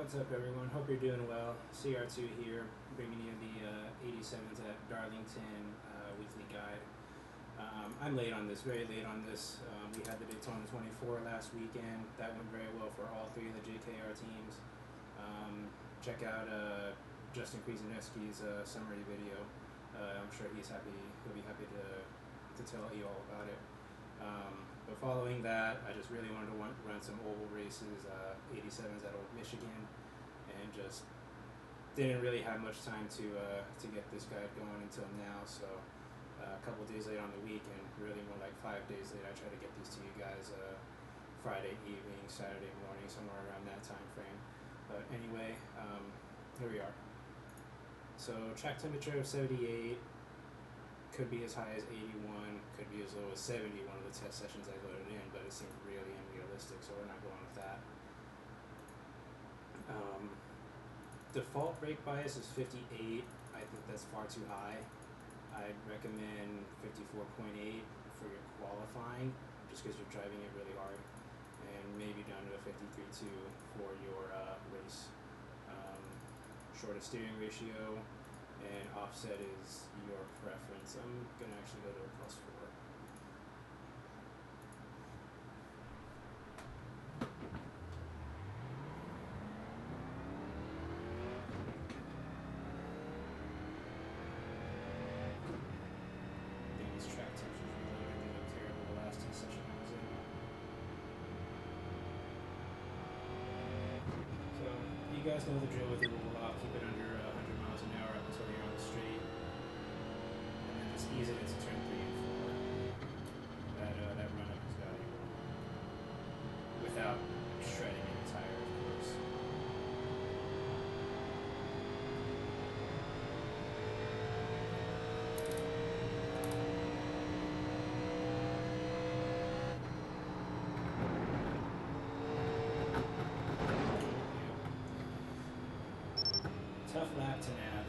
What's up, everyone? Hope you're doing well. CR2 here, bringing you the 87s at Darlington weekly guide. I'm late on this, very late on this. We had the Daytona 24 last weekend. That went very well for all three of the JKR teams. Check out Justin Kwiesinski's summary video. I'm sure he'll be happy to tell you all about it. But following that, I just really wanted to run some oval races, 87s at Old Michigan, and just didn't really have much time to get this guide going until now. So a couple days late on the week, and really more like 5 days late. I try to get these to you guys Friday evening, Saturday morning, somewhere around that time frame. But anyway, here we are. So track temperature of 78. Could be as high as 81, could be as low as 70, one of the test sessions I loaded in, but it seemed really unrealistic, so we're not going with that. Default brake bias is 58. I think that's far too high. I'd recommend 54.8 for your qualifying, just because you're driving it really hard, and maybe down to a 53.2 for your race. Shortest steering ratio and offset is your preference. I'm going to actually go to a +4. I think these track temperatures really didn't look terrible the last test session I was in. So, you guys know the drill with the roll off. Keep it under 100 miles an hour up until you're on the straight. And then just ease it into turn 3 and 4. That run-up is valuable. Without shredding any tire, of course. Tough lap to nab.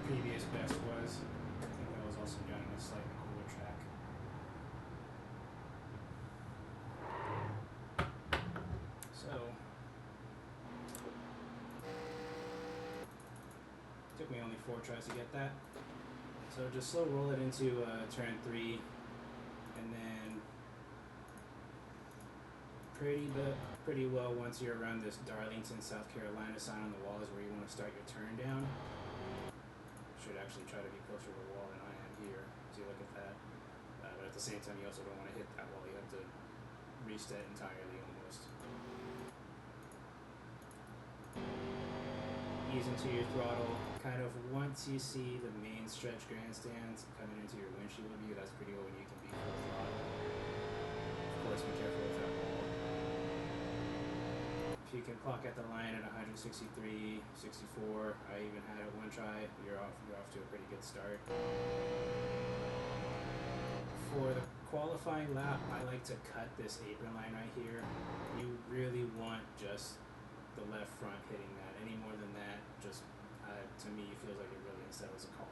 Previous best was. I think that was also done on a slightly cooler track. So, took me only 4 tries to get that. So just slow roll it into turn 3, and then pretty well once you're around this Darlington, South Carolina sign on the wall is where you want to start your turn down. Should actually try to be closer to the wall than I am here as you look at that. But at the same time, you also don't want to hit that wall. You have to reset entirely almost. Ease into your throttle. Kind of once you see the main stretch grandstands coming into your windshield view, that's pretty well when you can be full throttle. Of course, be careful with that wall. you can clock at the line at 163, 64. I even had it one try. You're off to a pretty good start. For the qualifying lap, I like to cut this apron line right here. You really want just the left front hitting that. Any more than that, just to me, it feels like it really unsettles a car.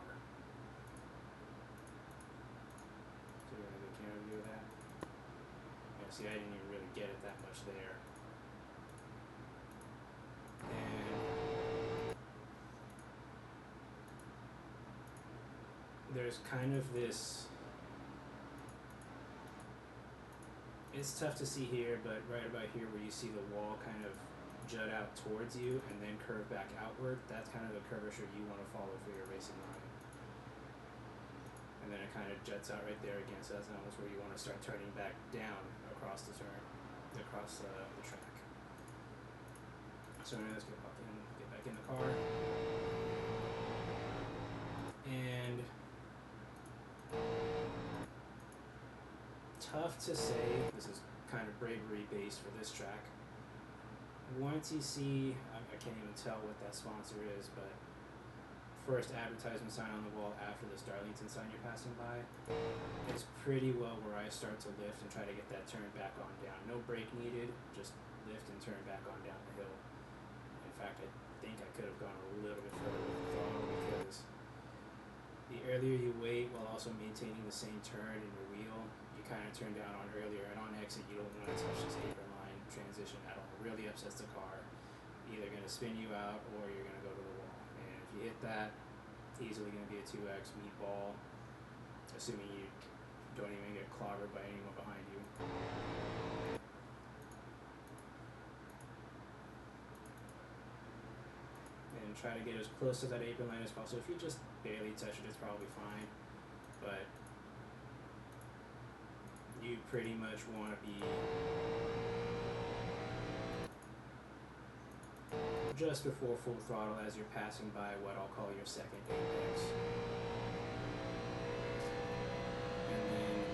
So you're gonna do a camera view of that. Yeah, see, I didn't even really get it that much there. And there's kind of this. It's tough to see here, but right about here where you see the wall kind of jut out towards you and then curve back outward, that's kind of the curvature you want to follow for your racing line. And then it kind of juts out right there again, so that's almost where you want to start turning back down across the turn, across the track. So let's get back in the car. And tough to say, this is kind of bravery based for this track. Once you see, I can't even tell what that sponsor is, but first advertisement sign on the wall after this Darlington sign you're passing by, it's pretty well where I start to lift and try to get that turn back on down. No brake needed, just lift and turn back on down the hill. In fact, I think I could have gone a little bit further with the throttle, because the earlier you wait while also maintaining the same turn in your wheel, you kind of turn down on earlier, and on exit you don't want to touch this apron line transition at all. It really upsets the car. Either going to spin you out or you're going to go to the wall. And if you hit that, easily going to be a 2x meatball, assuming you don't even get clobbered by anyone behind you. And try to get as close to that apron line as possible. If you just barely touch it, it's probably fine. But you pretty much want to be just before full throttle as you're passing by what I'll call your second apex. And then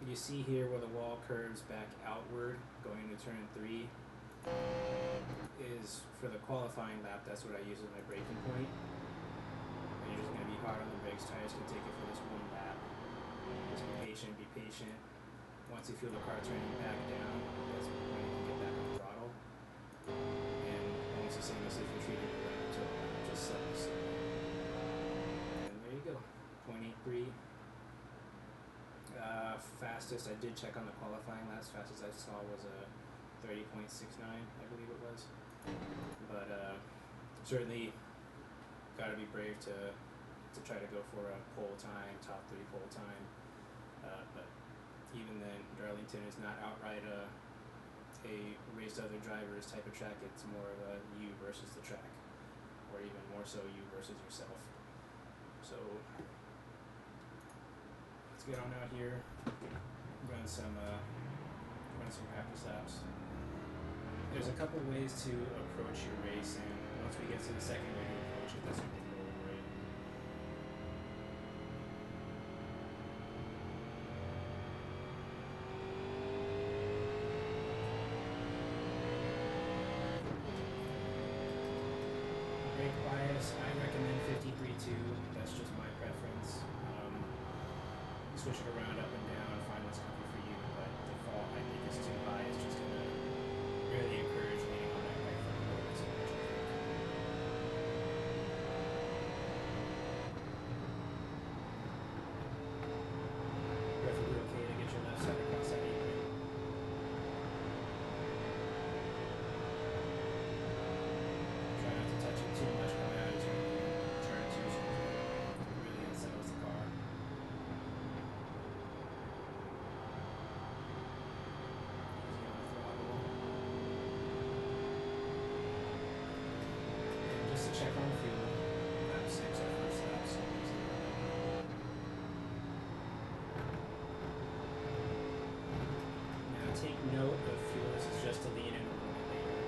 you see here where the wall curves back outward going into turn 3 is for the qualifying lap. That's what I use as my braking point. And you're just going to be hard on the brakes. Tires can take it for this one lap. Just be patient, be patient. Once you feel the car turning back down, that's when you can get back on the throttle. And almost the same as if you're treating it right until just slightly slow. And there you go, 0.83. Fastest, I did check on the qualifying laps, fastest I saw was a 30.69, I believe it was. But certainly got to be brave to try to go for a pole time, top 3 pole time. But even then, Darlington is not outright a race other drivers type of track. It's more of a you versus the track, or even more so you versus yourself. So let's get on out here, run some practice laps. There's a couple ways to approach your race, and once we get to the second way to approach it, that's when we go over it. Brake bias, I recommend 53.2. That's just my preference. Switch it around up and down, find what's comfy for you, but default I think is too high. It's just going to really encourage leaning on that right front wheel. Perfectly okay to get your left side across that apron. Try not to touch it too much coming out as you turn too soon. It really unsettles the car. Check on fuel. Lap 6, our first lap, so easy. Now take note of fuel. This is just to lean in a little bit later.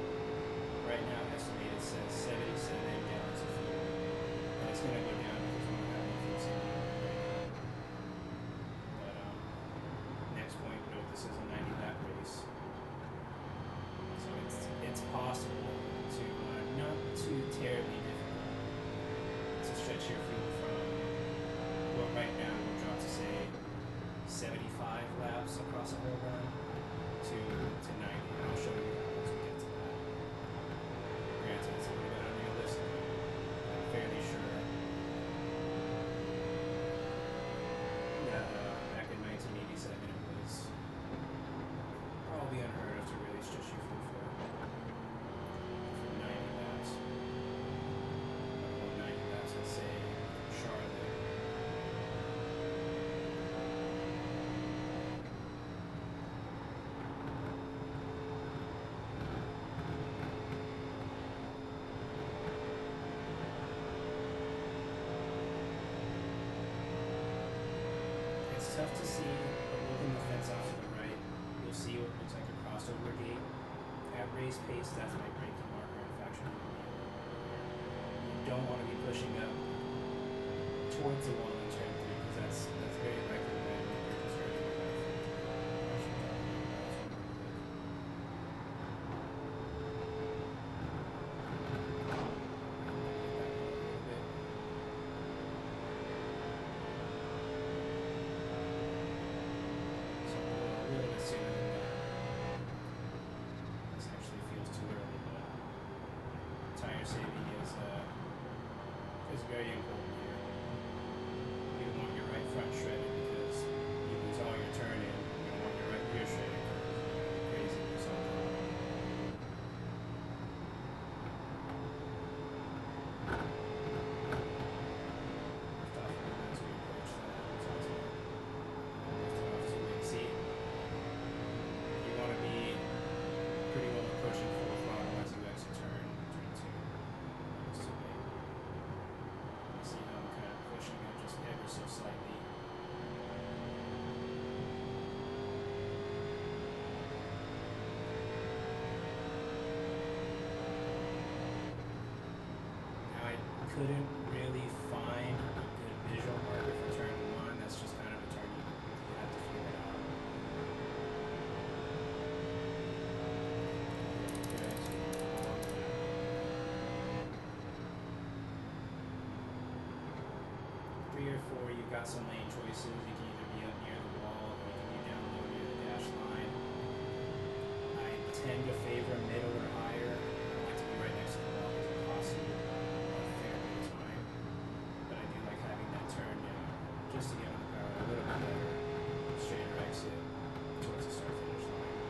Right now, estimated says 77 gallons of fuel. And it's going to go down because we don't have any fuel sitting right now. But next point, note this is a 90 lap race. switch your fuel from, well, right now we'll drop to say 75 laps across a whole run to 90, and I'll show you that once we get to that. Granted, it's a little bit unrealistic. I'm fairly sure that back in 1987 it was probably unheard of to really stretch your fuel for 90 laps. Well, 90 laps, let's say Charlotte. It's tough to see, but looking the fence off to the right, you'll see what looks like a crossover gate. At race pace, that's my braking marker in faction. You don't want to be pushing up towards the wall in turn 3 because that's very likely when you're conserving your life. So a little bit sooner than that. This actually feels too early, but tire saving is very important here. You don't want your right front shredded because you lose all your turning. You don't want your right rear shredded because crazy or something. Lift off a little as we approach that. It's also lift off so we can see. You want to be pretty well approaching full throttle as you exit turn 2. Almost too late. You see how I'm kind of pushing it just ever so slightly. Now I couldn't really find a good visual marker for turn 1. That's just kind of a turn you have to figure it out. Good. Along that. 3 or 4, you've got some lane choices. You can either be up near the wall or you can be down low near the dash line. I tend to favor middle or higher. I don't like to be right next to the wall because it costs you a fair bit of time. But I do like having that turn down just to get on the power a little bit better, straighter exit towards the start finish line.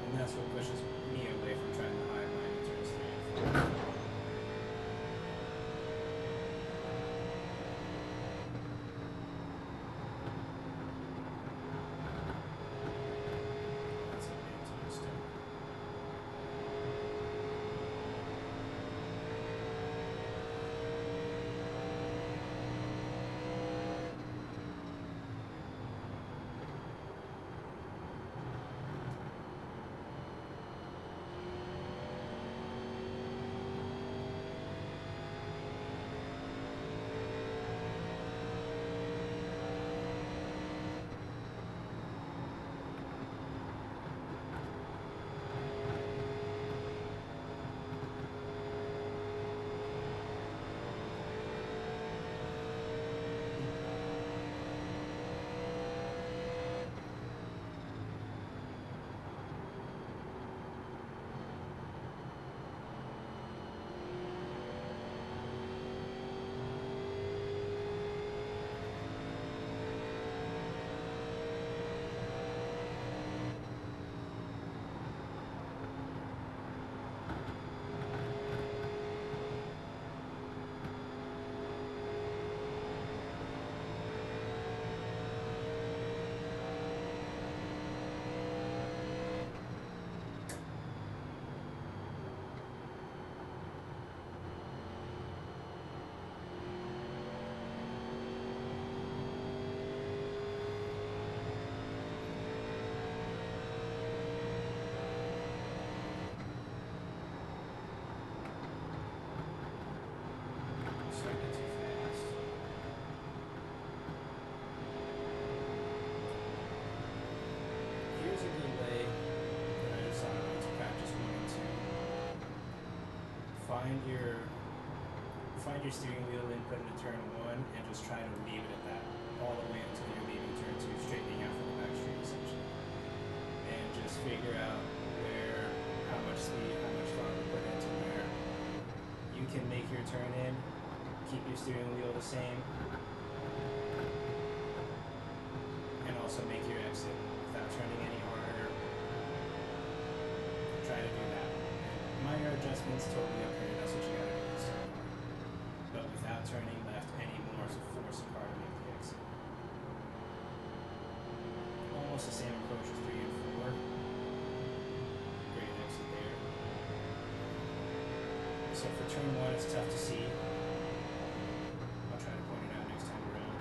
And that's what pushes me away from trying to hide line in turns 3 and 4. That's a big time still. find your steering wheel input into turn 1 and just try to leave it at that all the way until you're leaving turn 2, straightening out from the back straight essentially. And just figure out how much speed, how much throttle to put into where. You can make your turn in, keep your steering wheel the same, and also make your exit without turning any harder. Try to do that. And minor adjustments, totally okay, that's what you gotta do this time. But without turning left anymore, so force the car to make the exit. Almost the same approach as 3 and 4. Great exit there. So for turn 1, it's tough to see. I'll try to point it out next time around.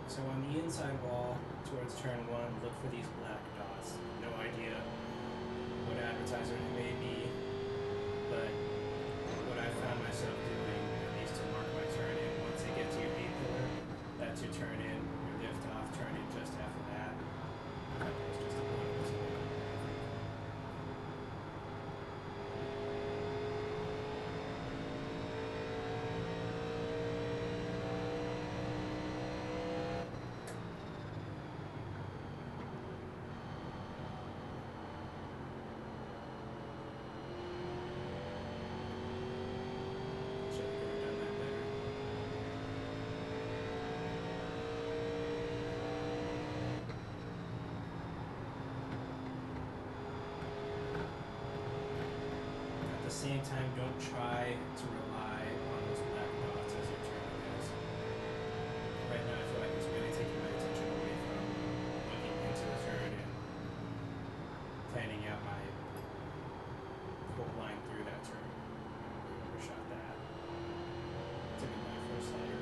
So on the inside wall towards turn 1, look for these black dots. No idea what advertiser it may be, but what I found myself doing, at least to mark my turn in, once they get to your A pillar, that's your turn in, your lift off, turn in just after that. It's just a bonus. At the same time, don't try to rely on those black dots as your turn is. Right now I feel like it's really taking my attention away from looking into the turn and planning out my whole line through that turn. I overshot that. Took me my first slider.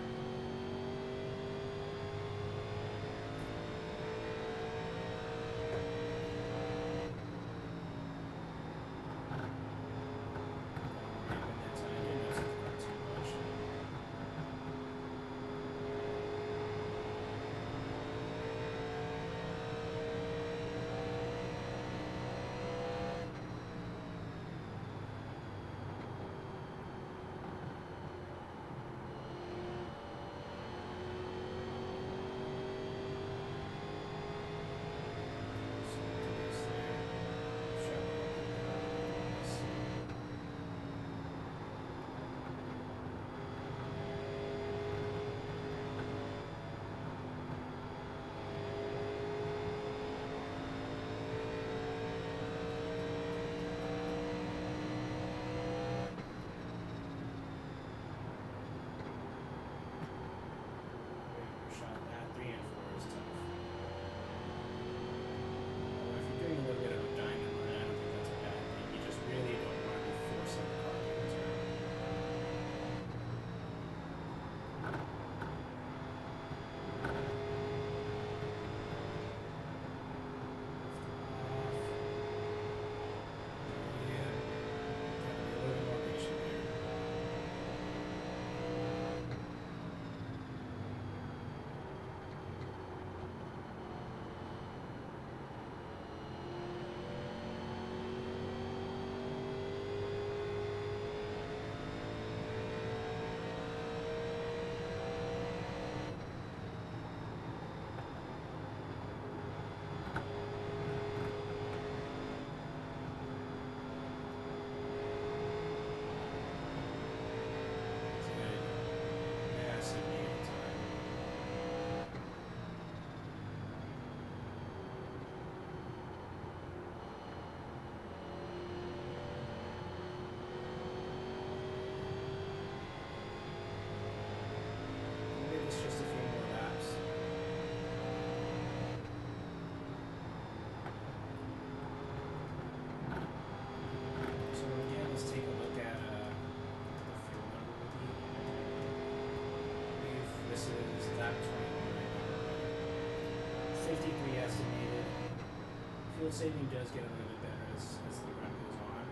Fuel saving does get a little bit better as the run goes on.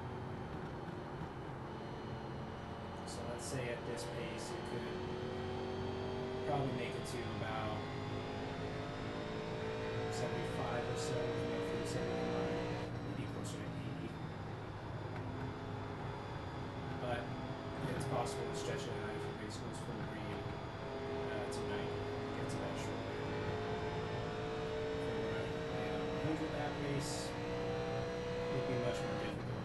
say at this pace it could probably make it to about 75 or so, no fuel saving in mind, maybe closer to 80. But it's possible to stretch it out if your race goes full green to 90, get to that short way. For a 100 lap race, would be much more difficult.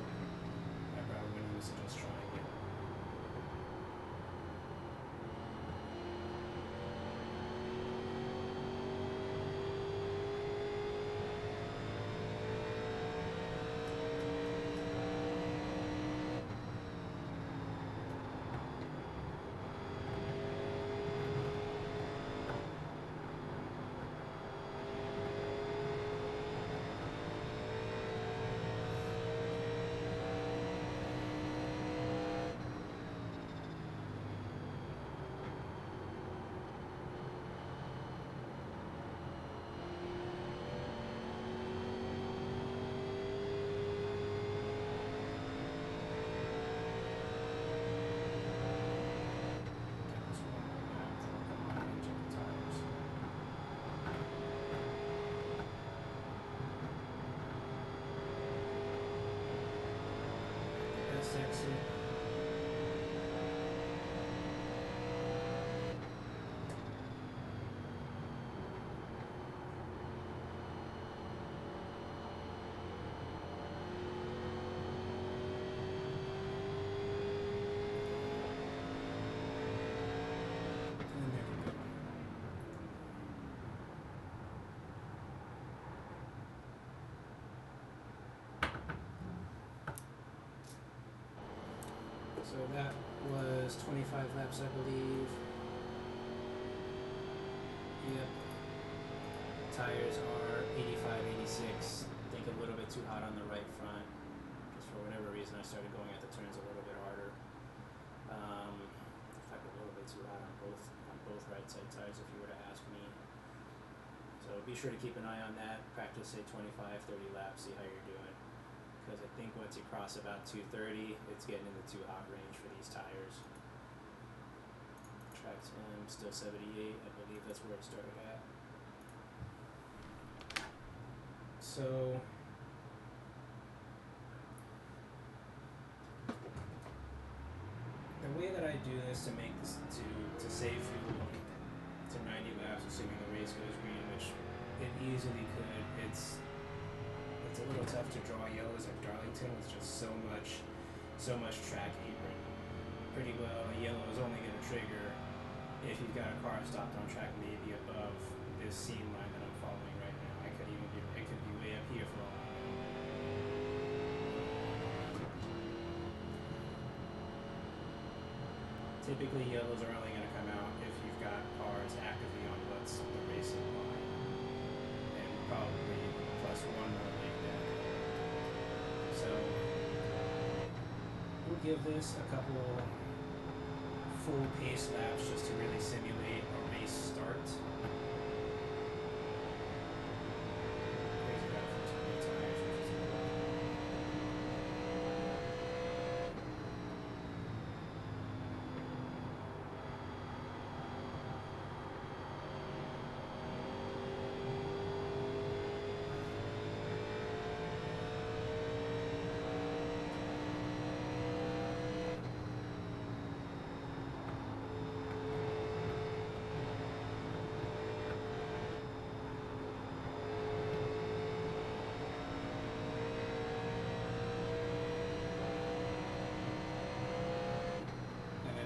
I probably wouldn't suggest trying it. Sexy. So that was 25 laps, I believe. Yep. Tires are 85, 86. I think a little bit too hot on the right front. Just for whatever reason, I started going at the turns a little bit harder. In fact, a little bit too hot on both right side tires, if you were to ask me. So be sure to keep an eye on that. Practice, say, 25, 30 laps, see how you're doing. Because I think once you cross about 230, it's getting in the too hot range for these tires. Track time still 78, I believe that's where it started at. So the way that I do this to make this to save fuel to 90 laps, assuming the race goes green, which it easily could. It's a little tough to draw yellows at Darlington with just so much track apron. Pretty well, a yellow is only going to trigger if you've got a car stopped on track maybe above this seam line that I'm following right now. It could be way up here for all I know. Typically, yellows are only going to come out if you've got cars actively on what's the racing line, and probably plus one more like that. So we'll give this a couple full pace laps just to really simulate a race start. Crazy about for too many tires, which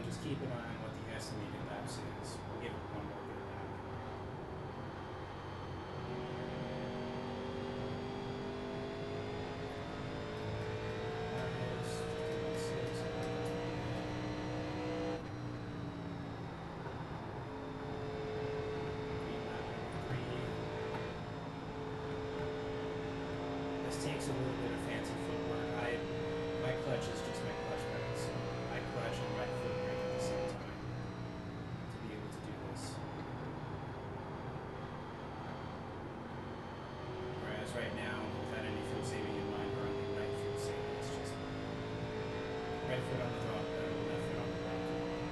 is keep an eye on what the estimated laps is. We'll give it one more good lap. That is 56. Green lap number 3. This takes a little bit of fancy footwork. My clutch is just my clutch pedal, so I clutch and right foot brake at the same time to be able to do this. Whereas right now, without any fuel saving in mind, or only right fuel saving, it's just right foot on the throttle pedal, left foot on the brake.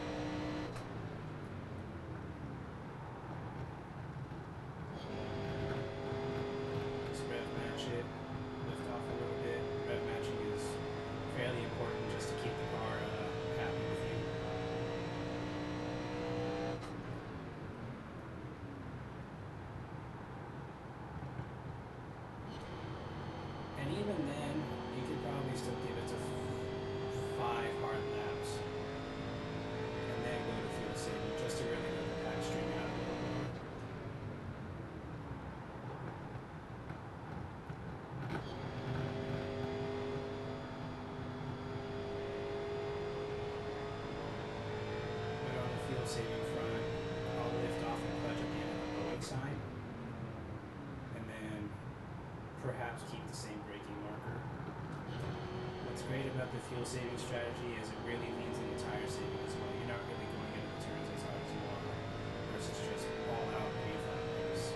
laps keep the same braking marker. What's great about the fuel saving strategy is it really leans into tire saving as well. You're not really going into the turns as hard as you are versus just all out refund race.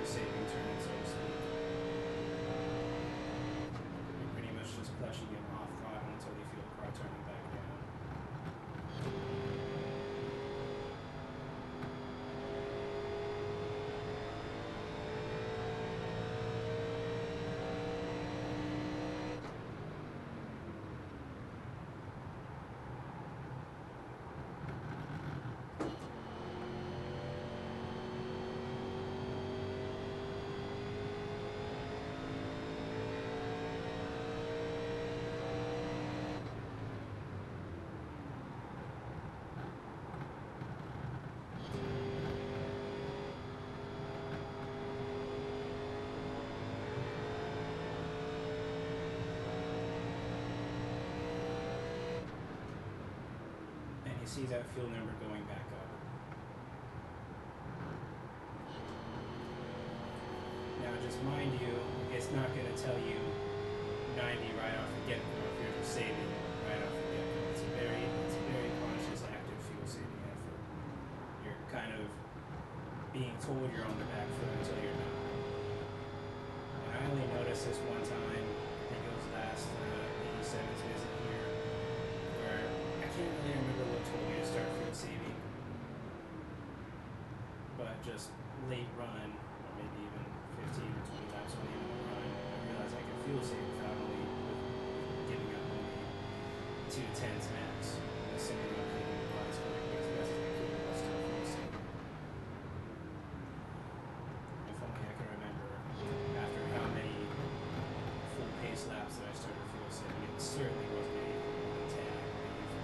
Saving turn, so to speak. You're pretty much just clutching it off throttle until you feel the car turning back down. See that fuel number going back up. Now just mind you, it's not going to tell you 90 right off the get-go if you're just saving right off the get-go. It's a very conscious, active fuel saving effort. You're kind of being told you're on the back foot until you're not. And I only noticed this one time, I think it was last 87's visit here, where I can't really remember what told me to start fuel saving, but just late run, or maybe even 15 or 20 laps on the end of the run, I realized I could fuel save without only giving up only 2/10 max, assuming I'm hitting the bodies correctly as best as I could while still fuel saving. If only I can remember after how many full pace laps that I started fuel saving. It certainly wasn't anything more than 10, I believe.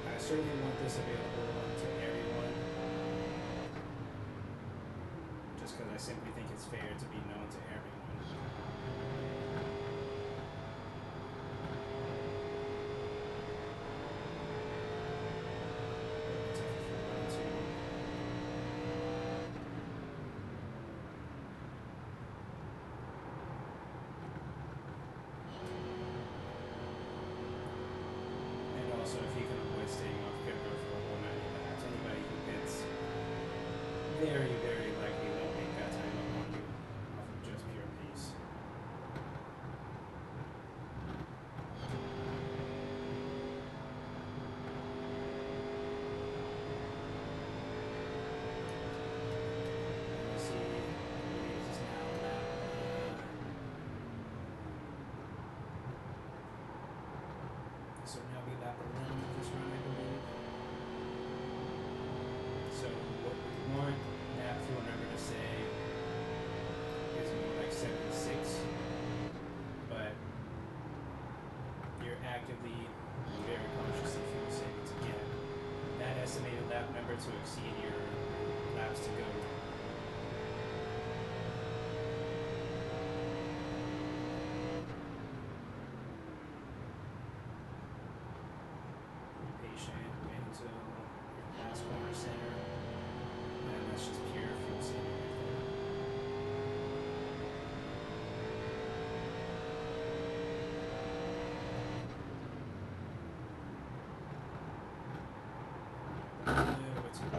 I certainly want this available to everyone, just because I simply think it's fair to be known to everyone. Also, if you can avoid staying off pit road for a whole 90 laps, anybody who pits very likely won't make that time up on you off of just pure pace. You see, this is now lap so now we lap 11 of this run, I believe. So what we want that fuel number to say is more like 76, but you're actively and very consciously fuel saving to get that estimated lap number to exceed your laps to go. Wait until your last corner center, and that's just pure fuel saving right there. What's your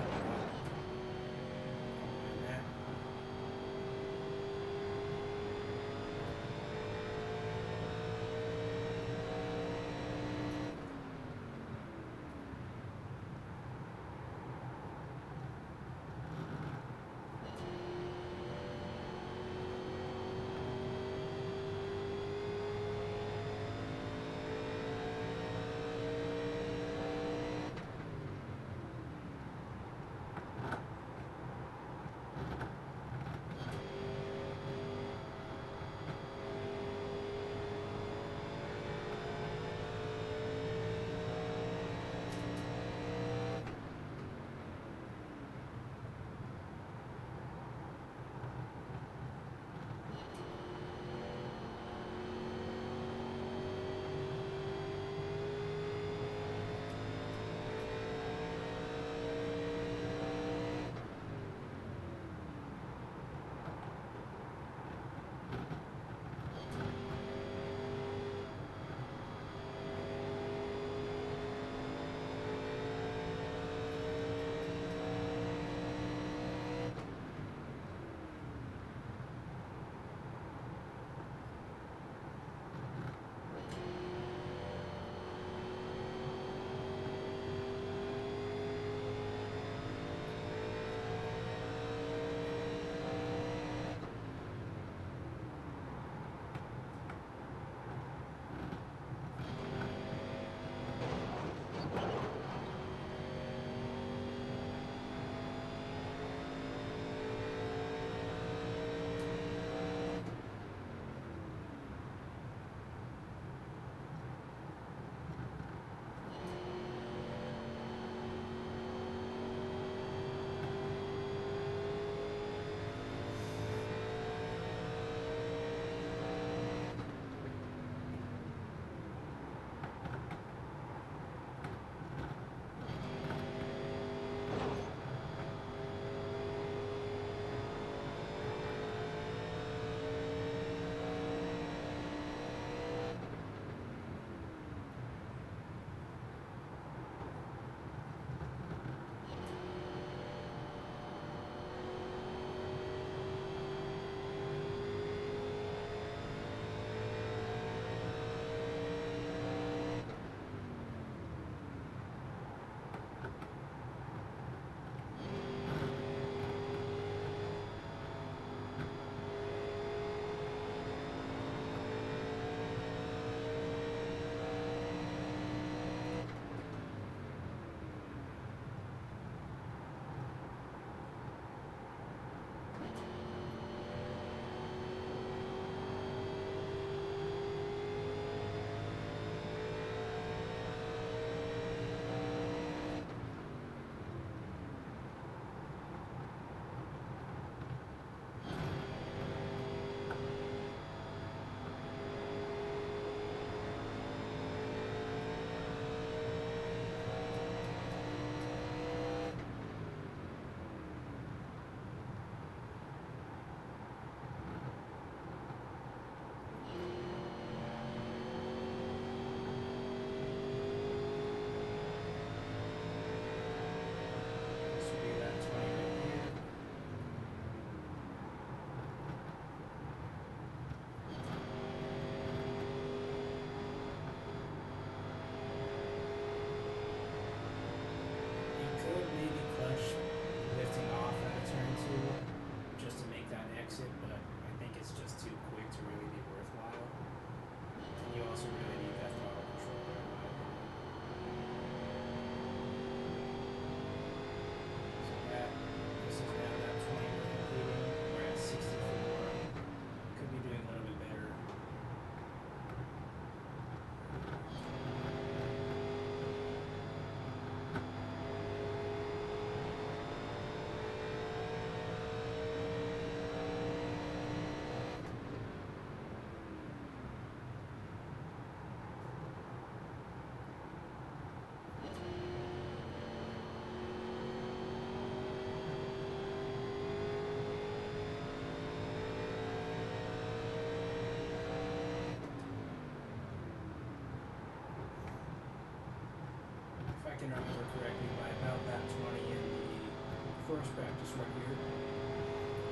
can remember correctly, by about lap 20 in the first practice right here,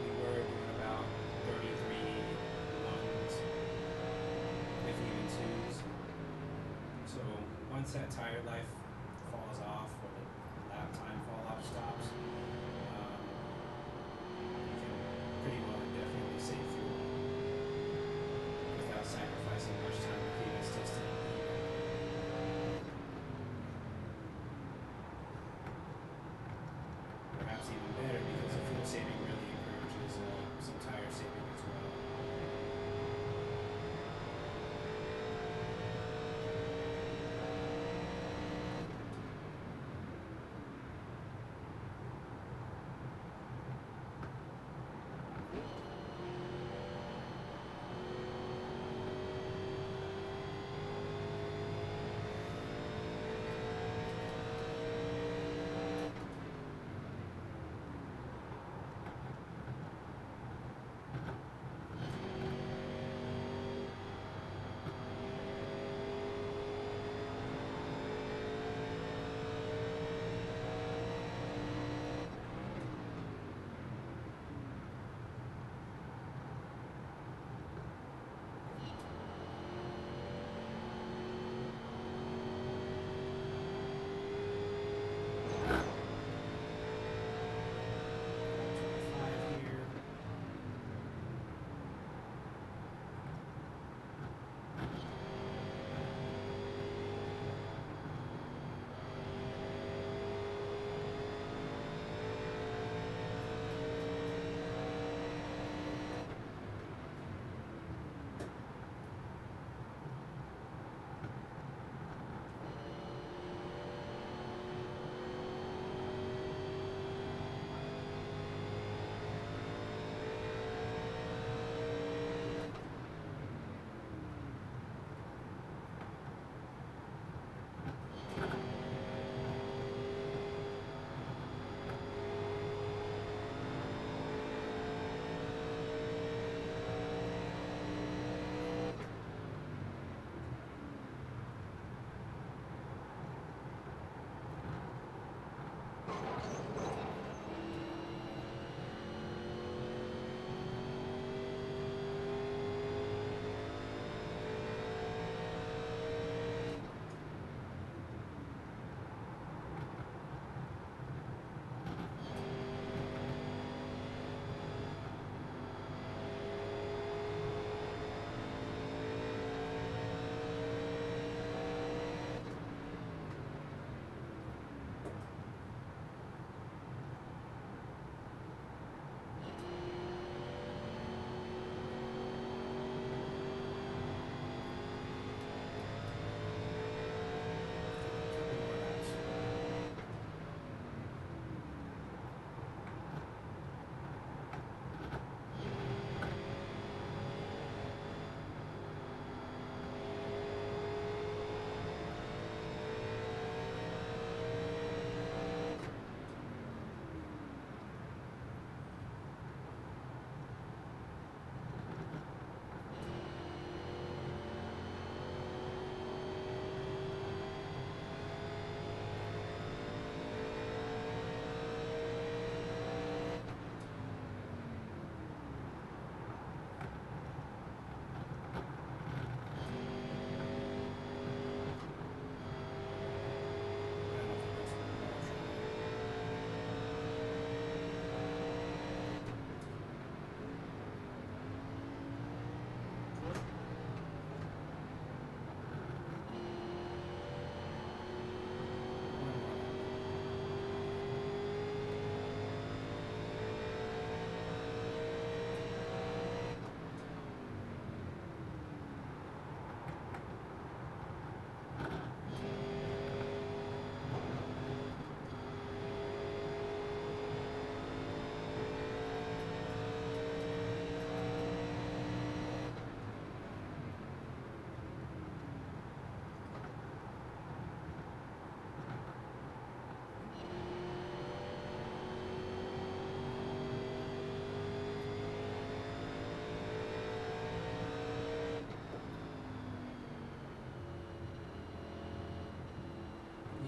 we were doing about 33 ones with even twos. So once that tire life falls off, or the lap time fall off stops, you can pretty well indefinitely save fuel without sacrificing much time if even still staying even. Perhaps even better because the fuel saving really encourages some tire saving as well.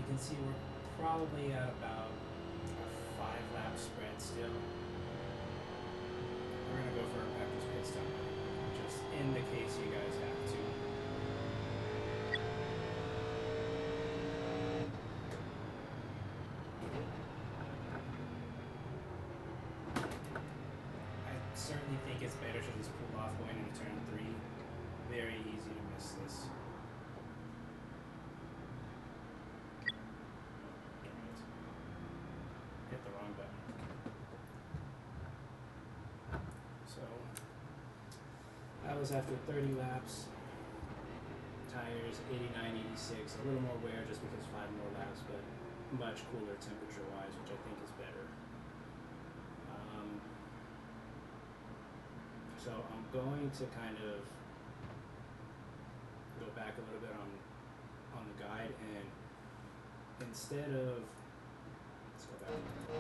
can see we're probably at about a 5-lap spread still. We're gonna go for a practice pit stop, just in the case you guys have to. I certainly think it's better to just pull off going into turn 3. Very easy to miss this. Hit the wrong button. So that was after 30 laps. Tires 89, 86, a little more wear just because 5 more laps, but much cooler temperature wise, which I think is better. So I'm going to kind of go back a little bit on the guide, and instead of, let's go back to the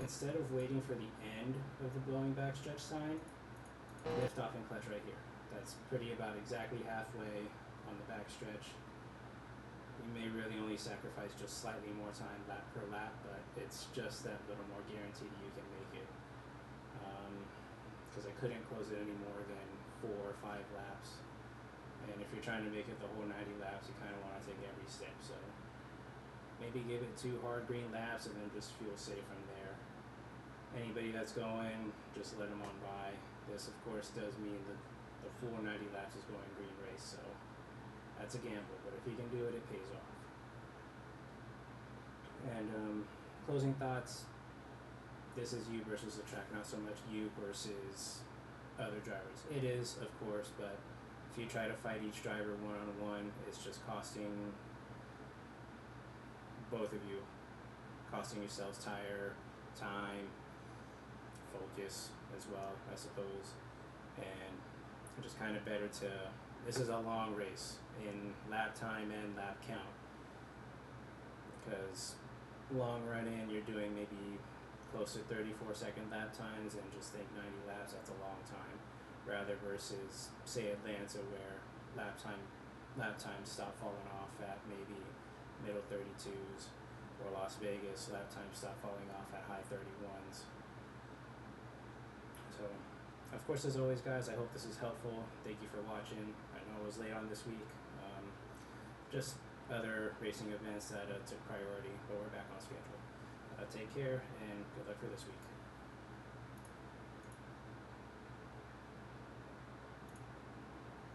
instead of waiting for the end of the blowing back stretch sign, lift off and clutch right here. That's pretty about exactly halfway on the back stretch. You may really only sacrifice just slightly more time lap per lap, but it's just that little more guaranteed you can make it. Because I couldn't close it any more than 4 or 5 laps. And if you're trying to make it the whole 90 laps, you kind of want to take every step. So maybe give it 2 hard green laps and then just feel safe from there. Anybody that's going, just let them on by. This, of course, does mean that the full 90 laps is going green race, so that's a gamble, but if you can do it, it pays off. And closing thoughts, this is you versus the track, not so much you versus other drivers. It is, of course, but if you try to fight each driver one-on-one, it's just costing both of you, costing yourselves tire, time, focus as well, I suppose, and just kind of better to, this is a long race in lap time and lap count, because long run in you're doing maybe close to 34-second lap times, and just think 90 laps, that's a long time, rather versus say Atlanta where lap times stop falling off at maybe middle 32s, or Las Vegas lap times stop falling off at high 31s. So, of course, as always, guys, I hope this is helpful. Thank you for watching. I know I was late on this week. Just other racing events that took priority, but we're back on schedule. Take care, and good luck for this week.